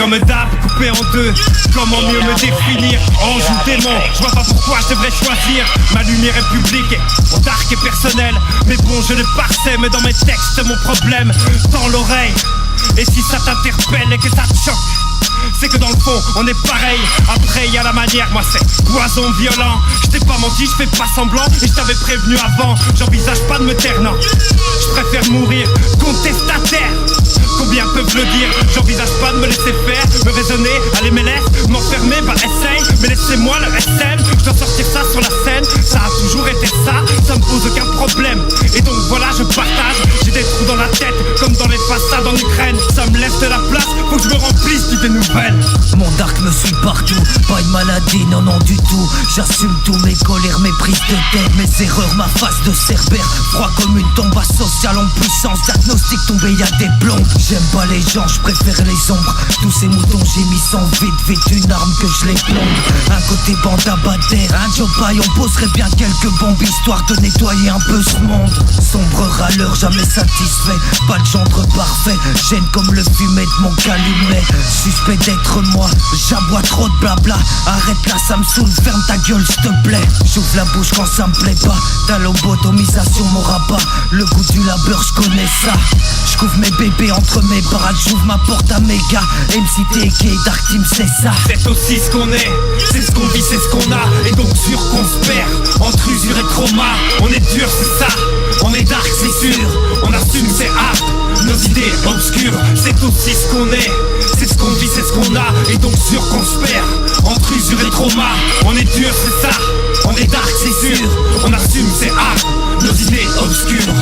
Comme d'hab, coupé en deux, comment mieux me définir? Ange ou démon, je vois pas pourquoi je devrais choisir. Ma lumière est publique, mon dark est personnel. Mais bon, je le parsème dans mes textes, mon problème dans l'oreille. Et si ça t'interpelle et que ça te choque, c'est que dans le fond, on est pareil. Après, y'a la manière, moi c'est poison violent. Je t'ai pas menti, je fais pas semblant. Et je t'avais prévenu avant, j'envisage pas de me taire, non. Je préfère mourir contestataire. Combien peuvent le dire? J'envisage pas de me laisser faire, me raisonner, aller MLS, m'enfermer, bah essaye. Mais laissez-moi le SM, je dois sortir ça sur la scène. Ça a toujours été ça me pose aucun problème. Et donc voilà, je partage. J'ai des trous dans la tête, comme dans les façades en Ukraine. Ça me laisse de la place, faut que je me remplisse d'idées nouvelles. Mon dark me suit partout, pas une maladie, non non du tout. J'assume tous mes colères, mes prises de tête, mes erreurs, ma face de cerbère. Froid comme une tombe asociale en puissance. Diagnostic tombé, y'a des plombs. J'aime pas les gens, je préfère les ombres. Tous ces moutons j'ai mis sans vite une arme que je les plombe. Un côté bande à batter, un job paille, on poserait bien quelques bombes histoire de nettoyer un peu ce monde. Sombre râleur, jamais satisfait, pas le gendre parfait. Gêne comme le fumet de mon calumet. Suspect d'être moi, j'aboie trop de blabla. Arrête là, ça me saoule, ferme ta gueule s'il te plaît. J'ouvre la bouche quand ça me plaît pas. T'as lobotomisation, mon rabat. Le goût du labeur, je connais ça. J'couvre mes bébés entre mes bras, j'ouvre ma porte à mes gars. MCTK, Dark Team, c'est ça. C'est aussi ce qu'on est, c'est ce qu'on vit, c'est ce qu'on a. Et donc sûr qu'on se perd, entre usure et trauma. On est dur, c'est ça, on est dark, c'est sûr. On assume, c'est hard, nos idées obscures. C'est aussi ce qu'on est, c'est ce qu'on vit, c'est ce qu'on a. Et donc sûr qu'on se perd, entre usure et trauma. On est dur, c'est ça, on est dark, c'est sûr. On assume, c'est hard, nos idées obscures.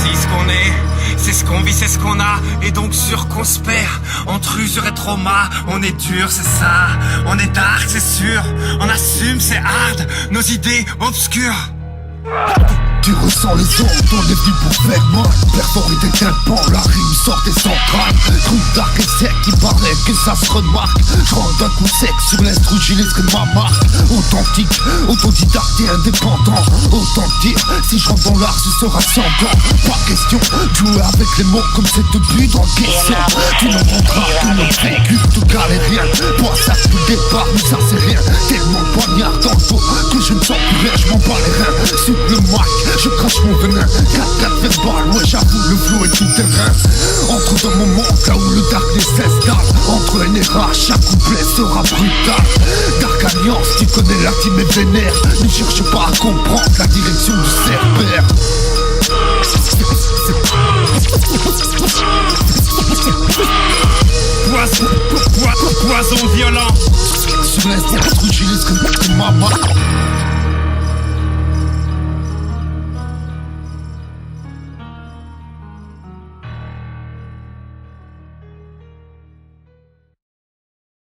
C'est ce qu'on est, c'est ce qu'on vit, c'est ce qu'on a. Et donc sûr qu'on se perd, entre usure et trauma. On est dur, c'est ça, on est dark, c'est sûr. On assume, c'est hard, nos idées obscures. Tu ressens les ondes, on est venu pour faire mal. Perforer des tympans, la rime sort des centrales. Truc dark et sec, il paraît que ça se remarque. Je rentre d'un coup sec sur l'instru, j'y laisserai ma marque. Authentique, autodidacte et indépendant. Autant dire, si je rentre dans l'art, ce sera sanglant. Pas question de jouer avec les mots comme c'est de but dans le question. Tu n'en rendras que nos véhicules de galérien. Pour ça, tout le départ, mais ça c'est rien. Tellement de poignard dans le dos que je ne sens plus rien, je m'en bats les reins. Sur le mic, je crache mon venin. 4-4 verbal, ouais j'avoue le flow est tout terrain. Entre dans mon monde, là où le darkness s'installe. Entre NRA, chaque couplet sera brutal. Dark Alliance, tu connais la team est vénère. Ne cherche pas à comprendre la direction du Cerbère. Poison violent. Sur l'instru, j'y laisse que ma marque.